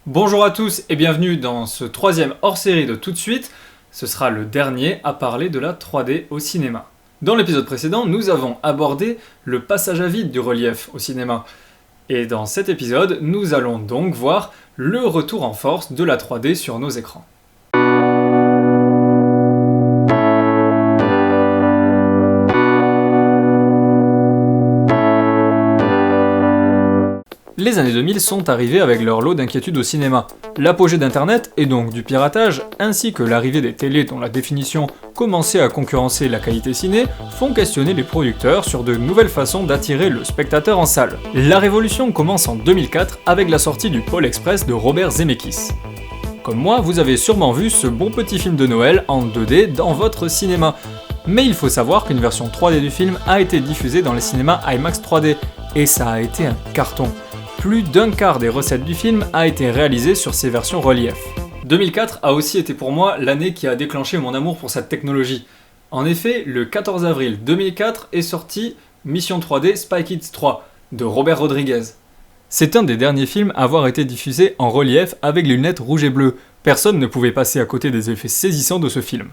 Bonjour à tous et bienvenue dans ce troisième hors-série de tout de suite. Ce sera le dernier à parler de la 3D au cinéma. Dans l'épisode précédent, nous avons abordé le passage à vide du relief au cinéma. Et dans cet épisode, nous allons donc voir le retour en force de la 3D sur nos écrans. Les années 2000 sont arrivées avec leur lot d'inquiétudes au cinéma. L'apogée d'internet et donc du piratage, ainsi que l'arrivée des télés dont la définition commençait à concurrencer la qualité ciné, font questionner les producteurs sur de nouvelles façons d'attirer le spectateur en salle. La révolution commence en 2004 avec la sortie du Pôle Express de Robert Zemeckis. Comme moi, vous avez sûrement vu ce bon petit film de Noël en 2D dans votre cinéma. Mais il faut savoir qu'une version 3D du film a été diffusée dans les cinémas IMAX 3D, et ça a été un carton. Plus d'un quart des recettes du film a été réalisé sur ces versions relief. 2004 a aussi été pour moi l'année qui a déclenché mon amour pour cette technologie. En effet, le 14 avril 2004 est sorti Mission 3D Spy Kids 3 de Robert Rodriguez. C'est un des derniers films à avoir été diffusé en relief avec les lunettes rouges et bleues. Personne ne pouvait passer à côté des effets saisissants de ce film.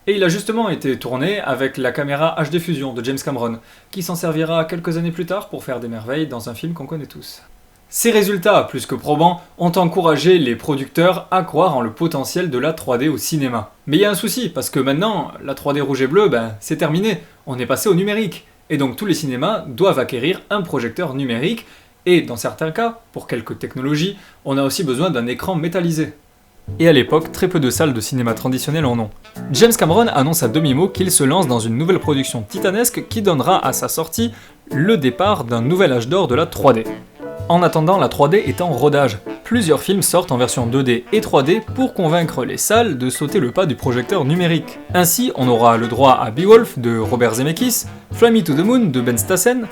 Et il a justement été tourné avec la caméra HD Fusion de James Cameron, qui s'en servira quelques années plus tard pour faire des merveilles dans un film qu'on connaît tous. Ces résultats, plus que probants, ont encouragé les producteurs à croire en le potentiel de la 3D au cinéma. Mais il y a un souci, parce que maintenant, la 3D rouge et bleu, c'est terminé, on est passé au numérique. Et donc tous les cinémas doivent acquérir un projecteur numérique, et dans certains cas, pour quelques technologies, on a aussi besoin d'un écran métallisé. Et à l'époque, très peu de salles de cinéma traditionnelles en ont. James Cameron annonce à demi-mot qu'il se lance dans une nouvelle production titanesque qui donnera à sa sortie le départ d'un nouvel âge d'or de la 3D. En attendant, la 3D est en rodage. Plusieurs films sortent en version 2D et 3D pour convaincre les salles de sauter le pas du projecteur numérique. Ainsi, on aura le droit à Beowulf de Robert Zemeckis, Fly Me to the Moon de Ben Stassen.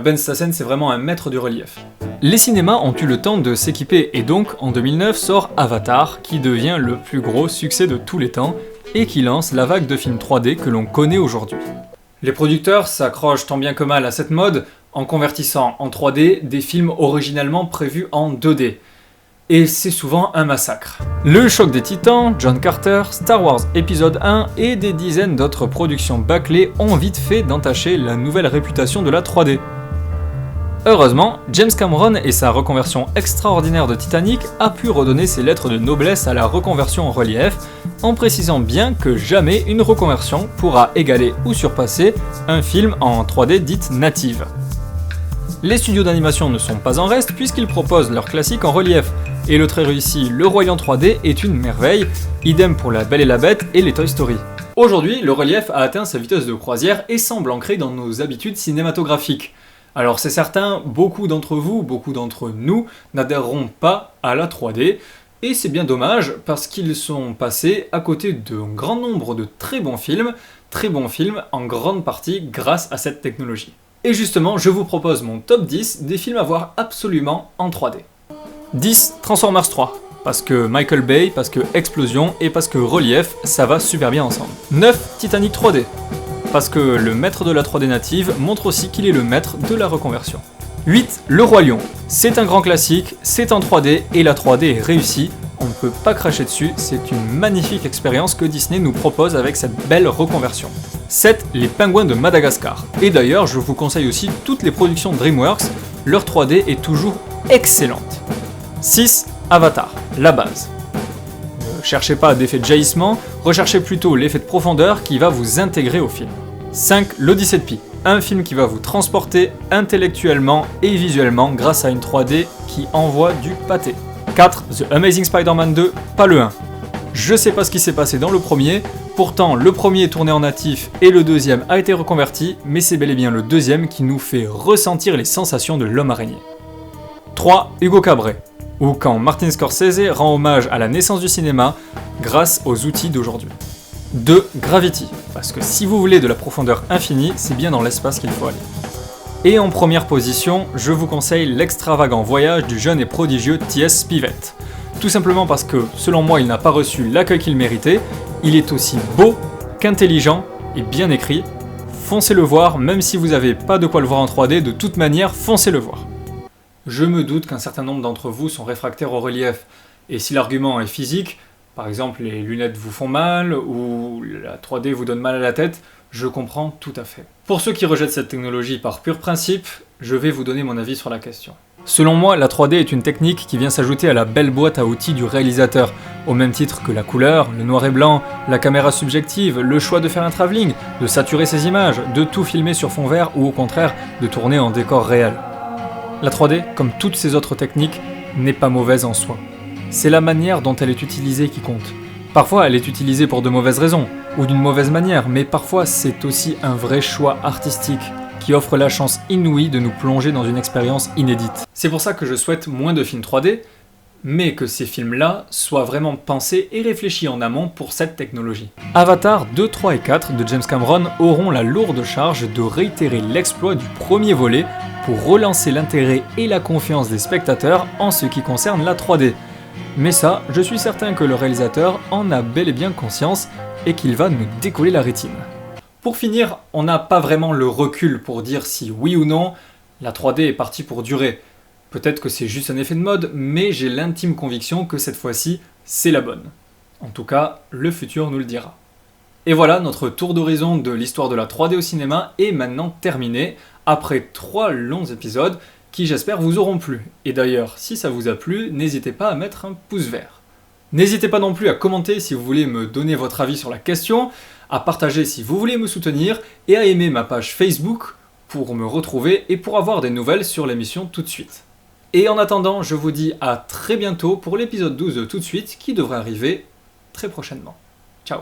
Ben Stassen, c'est vraiment un maître du relief. Les cinémas ont eu le temps de s'équiper et donc en 2009 sort Avatar qui devient le plus gros succès de tous les temps et qui lance la vague de films 3D que l'on connaît aujourd'hui. Les producteurs s'accrochent tant bien que mal à cette mode en convertissant en 3D des films originellement prévus en 2D. Et c'est souvent un massacre. Le Choc des Titans, John Carter, Star Wars épisode 1 et des dizaines d'autres productions bâclées ont vite fait d'entacher la nouvelle réputation de la 3D. Heureusement, James Cameron et sa reconversion extraordinaire de Titanic a pu redonner ses lettres de noblesse à la reconversion en relief, en précisant bien que jamais une reconversion pourra égaler ou surpasser un film en 3D dite native. Les studios d'animation ne sont pas en reste puisqu'ils proposent leurs classiques en relief, et le très réussi Le Roi Lion 3D est une merveille, idem pour La Belle et la Bête et les Toy Story. Aujourd'hui, le relief a atteint sa vitesse de croisière et semble ancré dans nos habitudes cinématographiques. Alors c'est certain, beaucoup d'entre vous, beaucoup d'entre nous n'adhéreront pas à la 3D, et c'est bien dommage parce qu'ils sont passés à côté d'un grand nombre de très bons films en grande partie grâce à cette technologie. Et justement, je vous propose mon top 10 des films à voir absolument en 3D. 10. Transformers 3. Parce que Michael Bay, parce que Explosion et parce que Relief, ça va super bien ensemble. 9. Titanic 3D. Parce que le maître de la 3D native montre aussi qu'il est le maître de la reconversion. 8. Le Roi Lion. C'est un grand classique, c'est en 3D et la 3D est réussie, on ne peut pas cracher dessus, c'est une magnifique expérience que Disney nous propose avec cette belle reconversion. 7. Les Pingouins de Madagascar. Et d'ailleurs, je vous conseille aussi toutes les productions DreamWorks, leur 3D est toujours excellente. 6. Avatar, la base. Ne cherchez pas d'effet de jaillissement, recherchez plutôt l'effet de profondeur qui va vous intégrer au film. 5. L'Odyssée de Pi, un film qui va vous transporter intellectuellement et visuellement grâce à une 3D qui envoie du pâté. 4. The Amazing Spider-Man 2, pas le 1. Je sais pas ce qui s'est passé dans le premier, pourtant le premier est tourné en natif et le deuxième a été reconverti, mais c'est bel et bien le deuxième qui nous fait ressentir les sensations de l'homme araignée. 3. Hugo Cabret, ou quand Martin Scorsese rend hommage à la naissance du cinéma grâce aux outils d'aujourd'hui. 2. Gravity, parce que si vous voulez de la profondeur infinie, c'est bien dans l'espace qu'il faut aller. Et en première position, je vous conseille l'extravagant voyage du jeune et prodigieux T.S. Spivet. Tout simplement parce que, selon moi, il n'a pas reçu l'accueil qu'il méritait, il est aussi beau qu'intelligent et bien écrit. Foncez le voir, même si vous n'avez pas de quoi le voir en 3D, de toute manière, foncez le voir. Je me doute qu'un certain nombre d'entre vous sont réfractaires au relief, et si l'argument est physique, par exemple les lunettes vous font mal, ou la 3D vous donne mal à la tête, je comprends tout à fait. Pour ceux qui rejettent cette technologie par pur principe, je vais vous donner mon avis sur la question. Selon moi, la 3D est une technique qui vient s'ajouter à la belle boîte à outils du réalisateur, au même titre que la couleur, le noir et blanc, la caméra subjective, le choix de faire un travelling, de saturer ses images, de tout filmer sur fond vert ou au contraire de tourner en décor réel. La 3D, comme toutes ces autres techniques, n'est pas mauvaise en soi. C'est la manière dont elle est utilisée qui compte. Parfois, elle est utilisée pour de mauvaises raisons, ou d'une mauvaise manière, mais parfois c'est aussi un vrai choix artistique qui offre la chance inouïe de nous plonger dans une expérience inédite. C'est pour ça que je souhaite moins de films 3D, mais que ces films-là soient vraiment pensés et réfléchis en amont pour cette technologie. Avatar 2, 3 et 4 de James Cameron auront la lourde charge de réitérer l'exploit du premier volet pour relancer l'intérêt et la confiance des spectateurs en ce qui concerne la 3D. Mais ça, je suis certain que le réalisateur en a bel et bien conscience et qu'il va nous décoller la rétine. Pour finir, on n'a pas vraiment le recul pour dire si oui ou non, la 3D est partie pour durer. Peut-être que c'est juste un effet de mode, mais j'ai l'intime conviction que cette fois-ci, c'est la bonne. En tout cas, le futur nous le dira. Et voilà, notre tour d'horizon de l'histoire de la 3D au cinéma est maintenant terminé, après 3 longs épisodes qui j'espère vous auront plu. Et d'ailleurs, si ça vous a plu, n'hésitez pas à mettre un pouce vert. N'hésitez pas non plus à commenter si vous voulez me donner votre avis sur la question, à partager si vous voulez me soutenir, et à aimer ma page Facebook pour me retrouver et pour avoir des nouvelles sur l'émission tout de suite. Et en attendant, je vous dis à très bientôt pour l'épisode 12 de tout de suite qui devrait arriver très prochainement. Ciao.